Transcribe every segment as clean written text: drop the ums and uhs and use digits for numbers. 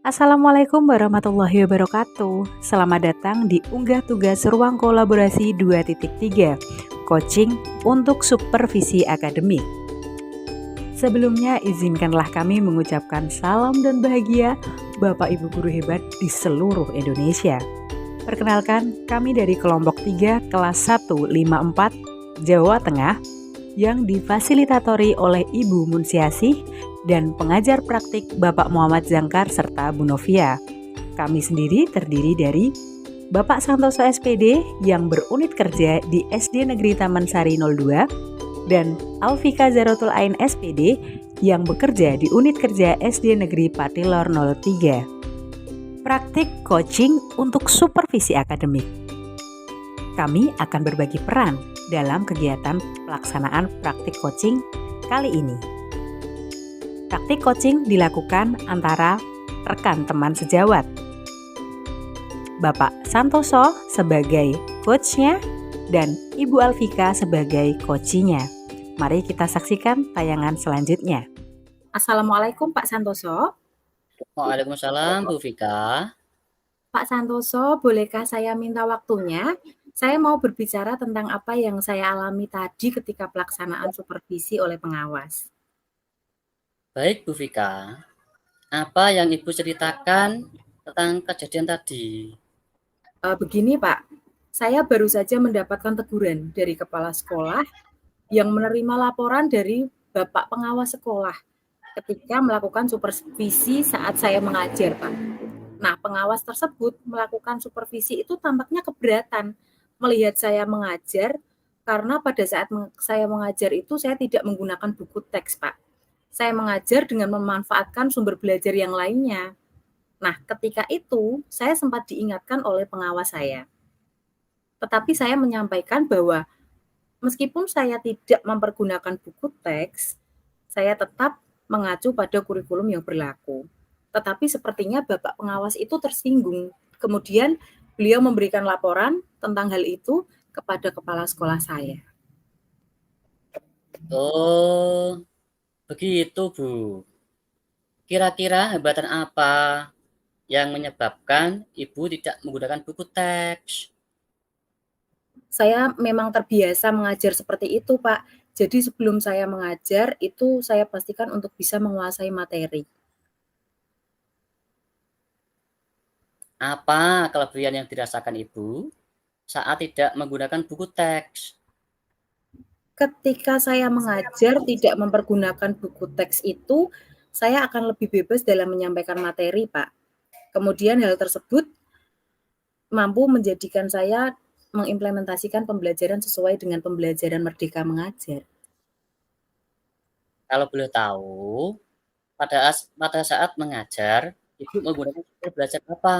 Assalamualaikum warahmatullahi wabarakatuh. Selamat datang di Unggah Tugas Ruang Kolaborasi 2.3, Coaching untuk Supervisi Akademik. Sebelumnya izinkanlah kami mengucapkan salam dan bahagia Bapak Ibu guru hebat di seluruh Indonesia. Perkenalkan, kami dari kelompok 3 kelas 154 Jawa Tengah yang difasilitatori oleh Ibu Munsiasih dan pengajar praktik Bapak Muhammad Zangkar serta Bu Novia. Kami sendiri terdiri dari Bapak Santoso SPD yang berunit kerja di SD Negeri Taman Sari 02 dan Alfika Zarotul Ain SPD yang bekerja di unit kerja SD Negeri Patilor 03. Praktik coaching untuk supervisi akademik. Kami akan berbagi peran dalam kegiatan pelaksanaan praktik coaching kali ini. Praktik coaching dilakukan antara rekan teman sejawat. Bapak Santoso sebagai coachnya dan Ibu Alfika sebagai coachinya. Mari kita saksikan tayangan selanjutnya. Assalamualaikum Pak Santoso. Waalaikumsalam Bu Vika. Pak Santoso, bolehkah saya minta waktunya? Saya mau berbicara tentang apa yang saya alami tadi ketika pelaksanaan supervisi oleh pengawas. Baik Bu Vika, apa yang Ibu ceritakan tentang kejadian tadi? Begini Pak, saya baru saja mendapatkan teguran dari kepala sekolah yang menerima laporan dari Bapak pengawas sekolah ketika melakukan supervisi saat saya mengajar, Pak. Nah, pengawas tersebut melakukan supervisi itu tampaknya keberatan melihat saya mengajar karena pada saat saya mengajar itu saya tidak menggunakan buku teks, Pak. Saya mengajar dengan memanfaatkan sumber belajar yang lainnya. Nah, ketika itu saya sempat diingatkan oleh pengawas saya. Tetapi saya menyampaikan bahwa meskipun saya tidak mempergunakan buku teks, saya tetap mengacu pada kurikulum yang berlaku. Tetapi sepertinya Bapak pengawas itu tersinggung. Kemudian beliau memberikan laporan tentang hal itu kepada kepala sekolah saya. Oh, begitu Bu. Kira-kira hambatan apa yang menyebabkan Ibu tidak menggunakan buku teks? Saya memang terbiasa mengajar seperti itu, Pak. Jadi sebelum saya mengajar, itu saya pastikan untuk bisa menguasai materi. Apa kelebihan yang dirasakan Ibu saat tidak menggunakan buku teks? Ketika saya mengajar tidak mempergunakan buku teks itu, saya akan lebih bebas dalam menyampaikan materi, Pak. Kemudian hal tersebut mampu menjadikan saya mengimplementasikan pembelajaran sesuai dengan pembelajaran Merdeka Mengajar. Kalau boleh tahu, pada saat mengajar, Ibu menggunakan sumber belajar apa?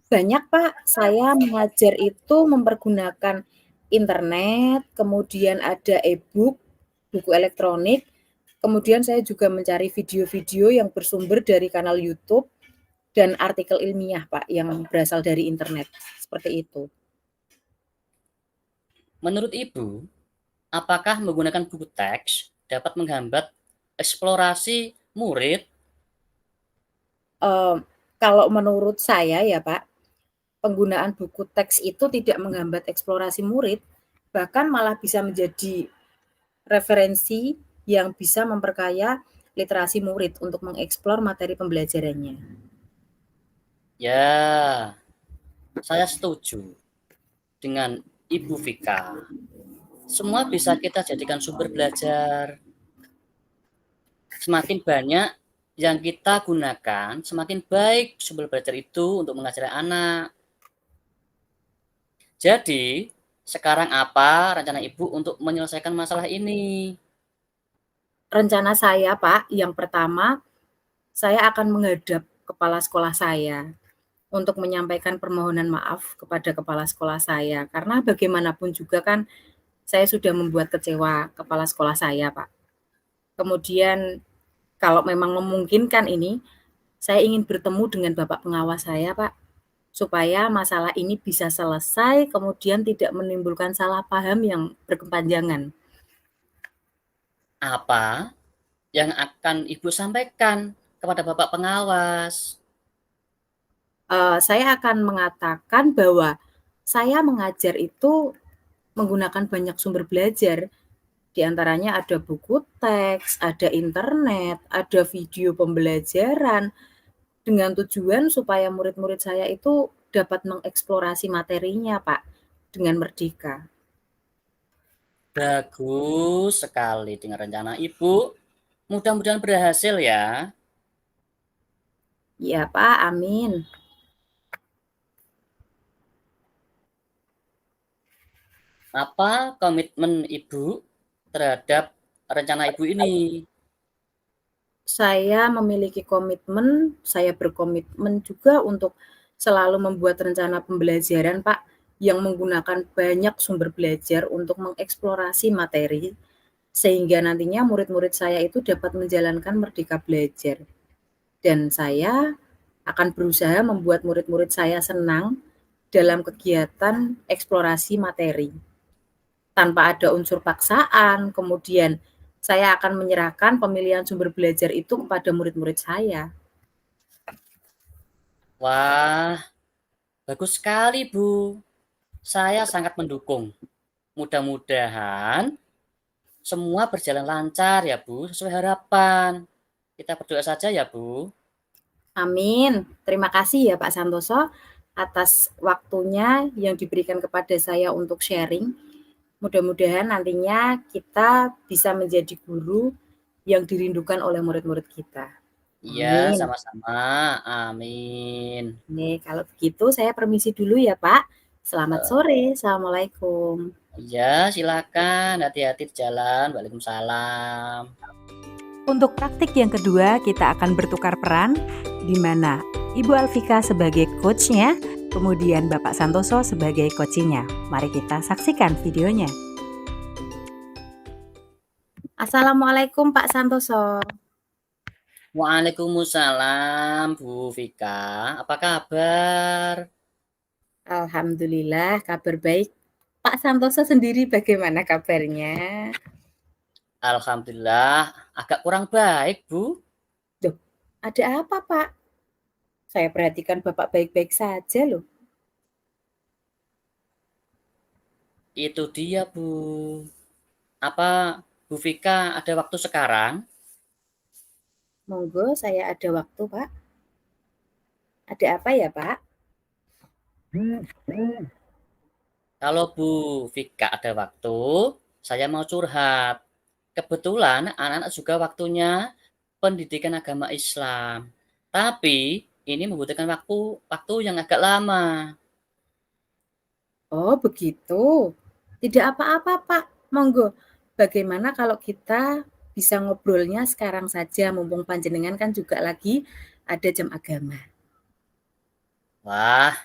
Banyak, Pak. Saya mengajar itu mempergunakan internet, kemudian ada e-book, buku elektronik, kemudian saya juga mencari video-video yang bersumber dari kanal YouTube dan artikel ilmiah, Pak, yang berasal dari internet. Seperti itu. Menurut Ibu, apakah menggunakan buku teks dapat menghambat eksplorasi murid? Kalau menurut saya ya Pak, penggunaan buku teks itu tidak menghambat eksplorasi murid, bahkan malah bisa menjadi referensi yang bisa memperkaya literasi murid untuk mengeksplor materi pembelajarannya. Ya, saya setuju dengan Ibu Vika. Semua bisa kita jadikan sumber belajar. Semakin banyak yang kita gunakan, semakin baik sumber belajar itu untuk mengajari anak. Jadi, sekarang apa rencana Ibu untuk menyelesaikan masalah ini? Rencana saya Pak, yang pertama, saya akan menghadap kepala sekolah saya untuk menyampaikan permohonan maaf kepada kepala sekolah saya, karena bagaimanapun juga kan saya sudah membuat kecewa kepala sekolah saya, Pak. Kemudian kalau memang memungkinkan ini, saya ingin bertemu dengan Bapak pengawas saya, Pak, supaya masalah ini bisa selesai, kemudian tidak menimbulkan salah paham yang berkepanjangan. Apa yang akan Ibu sampaikan kepada Bapak pengawas? Saya akan mengatakan bahwa saya mengajar itu menggunakan banyak sumber belajar. Di antaranya ada buku teks, ada internet, ada video pembelajaran, dengan tujuan supaya murid-murid saya itu dapat mengeksplorasi materinya, Pak, dengan merdeka. Bagus sekali dengan rencana Ibu. Mudah-mudahan berhasil ya. Iya, Pak, amin. Apa komitmen Ibu terhadap rencana Ibu ini? Saya memiliki komitmen, saya berkomitmen juga untuk selalu membuat rencana pembelajaran, Pak, yang menggunakan banyak sumber belajar untuk mengeksplorasi materi, sehingga nantinya murid-murid saya itu dapat menjalankan merdeka belajar. Dan saya akan berusaha membuat murid-murid saya senang dalam kegiatan eksplorasi materi. Tanpa ada unsur paksaan, kemudian saya akan menyerahkan pemilihan sumber belajar itu kepada murid-murid saya. Wah, bagus sekali, Bu. Saya sangat mendukung. Mudah-mudahan semua berjalan lancar ya, Bu, sesuai harapan. Kita berdoa saja ya, Bu. Amin. Terima kasih ya Pak Santoso atas waktunya yang diberikan kepada saya untuk sharing. Mudah-mudahan nantinya kita bisa menjadi guru yang dirindukan oleh murid-murid kita. Iya, Amin. sama-sama. Amin. Nih, kalau begitu saya permisi dulu ya Pak. Selamat Eh, sore. Assalamualaikum. Iya, silakan. Hati-hati di jalan. Waalaikumsalam. Untuk praktik yang kedua, kita akan bertukar peran, di mana Ibu Alfika sebagai coachnya, kemudian Bapak Santoso sebagai coachingnya. Mari kita saksikan videonya. Assalamualaikum Pak Santoso. Waalaikumsalam, Bu Vika. Apa kabar? Alhamdulillah, kabar baik. Pak Santoso sendiri bagaimana kabarnya? Alhamdulillah, agak kurang baik, Bu. Duh, ada apa Pak? Saya perhatikan Bapak baik-baik saja loh. Itu dia, Bu. Apa Bu Vika ada waktu sekarang? Monggo, saya ada waktu Pak. Ada apa ya Pak? Kalau Bu Vika ada waktu, saya mau curhat. Kebetulan anak-anak juga waktunya pendidikan agama Islam. Tapi ini membutuhkan waktu waktu yang agak lama. Oh begitu. Tidak apa-apa Pak. Monggo. Bagaimana kalau kita bisa ngobrolnya sekarang saja, mumpung panjenengan kan juga lagi ada jam agama. Wah,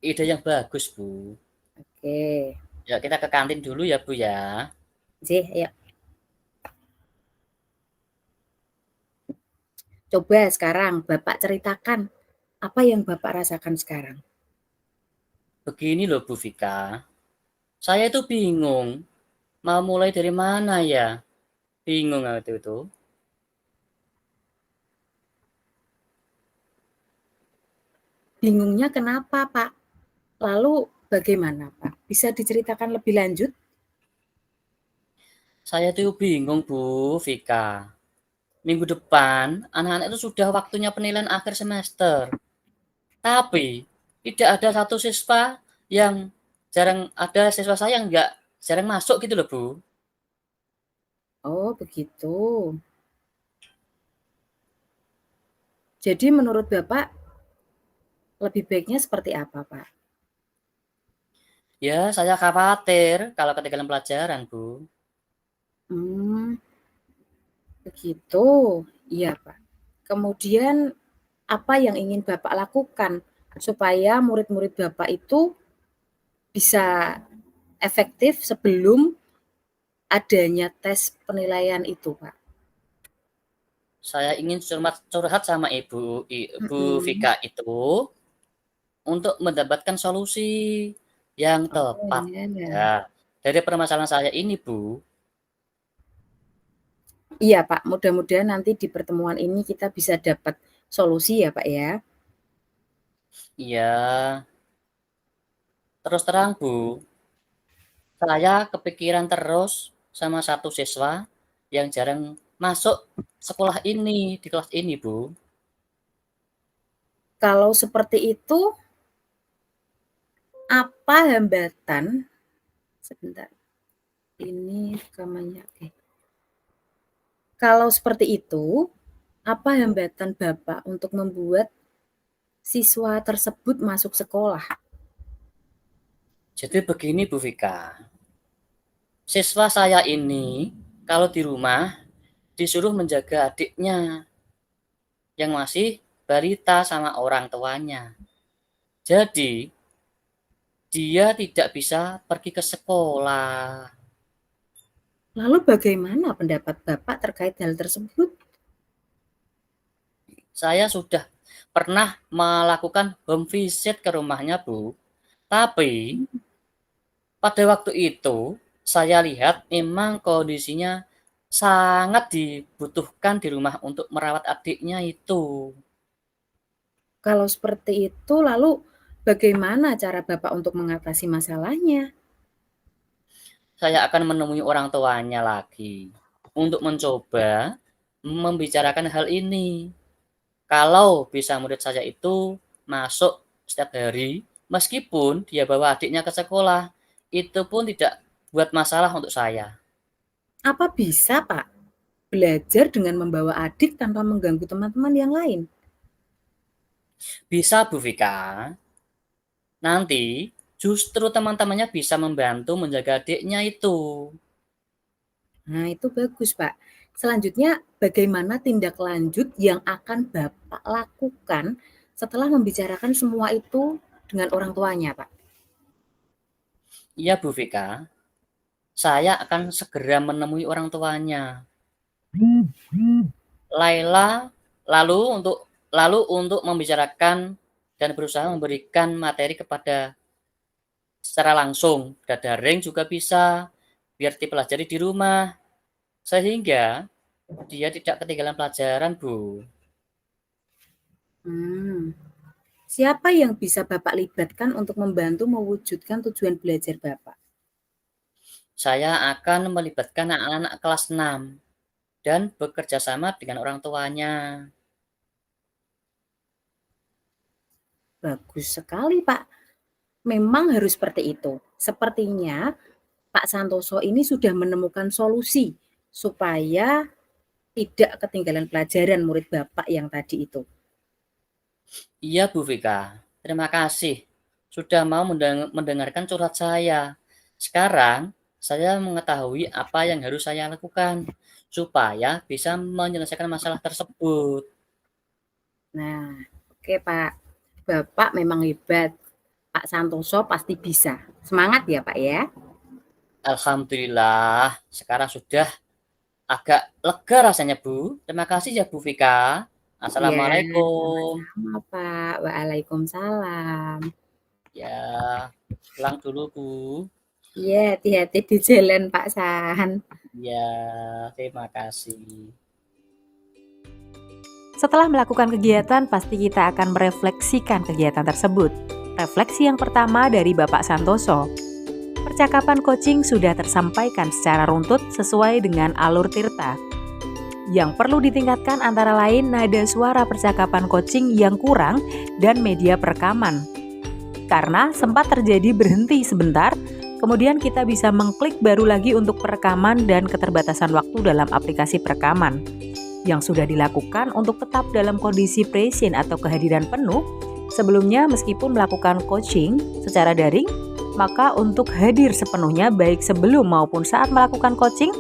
ide yang bagus, Bu. Oke. Ya, kita ke kantin dulu ya, Bu ya. Jih, ayo. Coba sekarang Bapak ceritakan apa yang Bapak rasakan sekarang. Begini loh, Bu Vika. Saya itu bingung. Mau mulai dari mana ya? Bingung waktu itu. Bingungnya kenapa Pak? Lalu bagaimana Pak? Bisa diceritakan lebih lanjut? Saya tuh bingung, Bu Vika. Minggu depan, anak-anak itu sudah waktunya penilaian akhir semester. Tapi, tidak ada satu siswa yang jarang ada siswa saya yang nggak jarang masuk gitu loh, Bu. Oh begitu. Jadi menurut Bapak lebih baiknya seperti apa Pak? Ya, saya khawatir kalau ketinggalan pelajaran, Bu. Hmm, begitu. Iya Pak. Kemudian apa yang ingin Bapak lakukan supaya murid-murid Bapak itu bisa efektif sebelum adanya tes penilaian itu, Pak? Saya ingin curhat sama Ibu Mhm. Vika itu untuk mendapatkan solusi yang Oh, tepat iya ya. ya dari permasalahan saya ini, Bu. Iya, Pak, mudah-mudahan nanti di pertemuan ini kita bisa dapat solusi ya, Pak, ya. Iya, terus terang Bu, saya kepikiran terus sama satu siswa yang jarang masuk sekolah ini, di kelas ini Bu. Kalau seperti itu, apa hambatan? Sebentar, ini rekamannya. Oke. Kalau seperti itu, apa hambatan Bapak untuk membuat siswa tersebut masuk sekolah? Jadi begini Bu Vika, siswa saya ini kalau di rumah disuruh menjaga adiknya yang masih balita sama orang tuanya. Jadi dia tidak bisa pergi ke sekolah. Lalu bagaimana pendapat Bapak terkait hal tersebut? Saya sudah pernah melakukan home visit ke rumahnya Bu, tapi pada waktu itu saya lihat memang kondisinya sangat dibutuhkan di rumah untuk merawat adiknya itu. Kalau seperti itu, lalu bagaimana cara Bapak untuk mengatasi masalahnya? Saya akan menemui orang tuanya lagi untuk mencoba membicarakan hal ini. Kalau bisa murid saya itu masuk setiap hari, meskipun dia bawa adiknya ke sekolah, itu pun tidak buat masalah untuk saya. Apa bisa, Pak, belajar dengan membawa adik tanpa mengganggu teman-teman yang lain? Bisa Bu Vika, nanti justru teman-temannya bisa membantu menjaga adiknya itu. Nah, itu bagus, Pak. Selanjutnya, bagaimana tindak lanjut yang akan Bapak lakukan setelah membicarakan semua itu dengan orang tuanya, Pak? Iya Bu Vika, saya akan segera menemui orang tuanya. Laila lalu untuk membicarakan dan berusaha memberikan materi kepada secara langsung, daring juga bisa, biar dipelajari di rumah, sehingga dia tidak ketinggalan pelajaran, Bu. Siapa yang bisa Bapak libatkan untuk membantu mewujudkan tujuan belajar Bapak? Saya akan melibatkan anak-anak kelas 6 dan bekerja sama dengan orang tuanya. Bagus sekali, Pak. Memang harus seperti itu. Sepertinya Pak Santoso ini sudah menemukan solusi supaya tidak ketinggalan pelajaran murid Bapak yang tadi itu. Iya, Bu Vika. Terima kasih sudah mau mendengarkan curhat saya. Sekarang saya mengetahui apa yang harus saya lakukan supaya bisa menyelesaikan masalah tersebut. Nah, oke Pak. Bapak memang hebat. Pak Santoso pasti bisa. Semangat ya Pak ya. Alhamdulillah, sekarang sudah agak lega rasanya, Bu. Terima kasih ya, Bu Vika. Ya, Assalamualaikum. sama-sama Pak. Waalaikumsalam. Ya, pulang dulu, Bu. Iya, hati-hati di jalan Pak San. Ya, terima kasih. Setelah melakukan kegiatan, pasti kita akan merefleksikan kegiatan tersebut. Refleksi yang pertama dari Bapak Santoso. Percakapan coaching sudah tersampaikan secara runtut sesuai dengan alur Tirta. Yang perlu ditingkatkan antara lain nada suara percakapan coaching yang kurang dan media perekaman. Karena sempat terjadi berhenti sebentar, kemudian kita bisa mengklik baru lagi untuk perekaman dan keterbatasan waktu dalam aplikasi perekaman. Yang sudah dilakukan untuk tetap dalam kondisi present atau kehadiran penuh. Sebelumnya meskipun melakukan coaching secara daring, maka untuk hadir sepenuhnya baik sebelum maupun saat melakukan coaching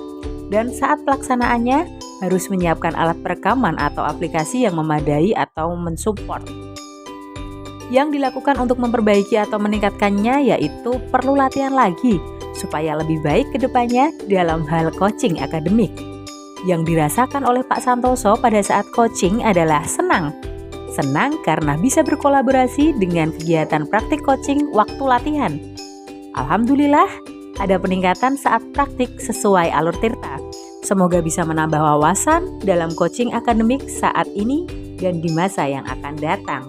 dan saat pelaksanaannya harus menyiapkan alat perekaman atau aplikasi yang memadai atau mensupport. Yang dilakukan untuk memperbaiki atau meningkatkannya yaitu perlu latihan lagi supaya lebih baik ke depannya dalam hal coaching akademik. Yang dirasakan oleh Pak Santoso pada saat coaching adalah senang. Senang karena bisa berkolaborasi dengan kegiatan praktik coaching waktu latihan. Alhamdulillah, ada peningkatan saat praktik sesuai alur Tirta. Semoga bisa menambah wawasan dalam coaching akademik saat ini dan di masa yang akan datang.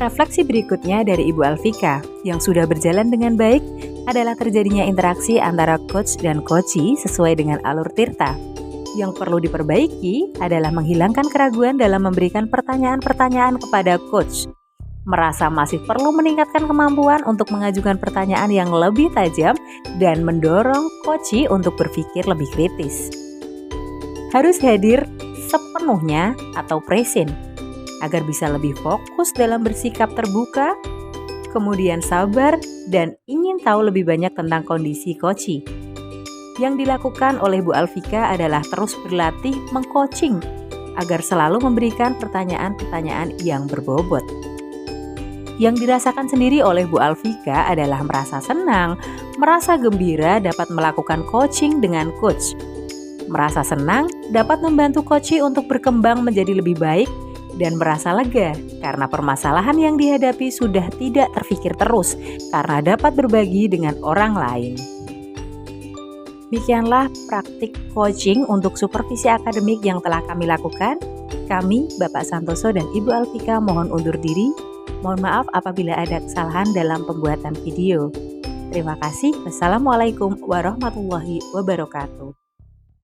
Refleksi berikutnya dari Ibu Alfika yang sudah berjalan dengan baik adalah terjadinya interaksi antara coach dan coachee sesuai dengan alur Tirta. Yang perlu diperbaiki adalah menghilangkan keraguan dalam memberikan pertanyaan-pertanyaan kepada coach. Merasa masih perlu meningkatkan kemampuan untuk mengajukan pertanyaan yang lebih tajam dan mendorong coachee untuk berpikir lebih kritis. Harus hadir sepenuhnya atau present agar bisa lebih fokus dalam bersikap terbuka, kemudian sabar dan ingin tahu lebih banyak tentang kondisi coachee. Yang dilakukan oleh Bu Alfika adalah terus berlatih mengcoaching agar selalu memberikan pertanyaan-pertanyaan yang berbobot. Yang dirasakan sendiri oleh Bu Alfika adalah merasa senang, merasa gembira dapat melakukan coaching dengan coach. Merasa senang dapat membantu coachee untuk berkembang menjadi lebih baik dan merasa lega karena permasalahan yang dihadapi sudah tidak terfikir terus karena dapat berbagi dengan orang lain. Demikianlah praktik coaching untuk supervisi akademik yang telah kami lakukan. Kami, Bapak Santoso dan Ibu Alfika mohon undur diri. Mohon maaf apabila ada kesalahan dalam pembuatan video. Terima kasih. Wassalamualaikum warahmatullahi wabarakatuh.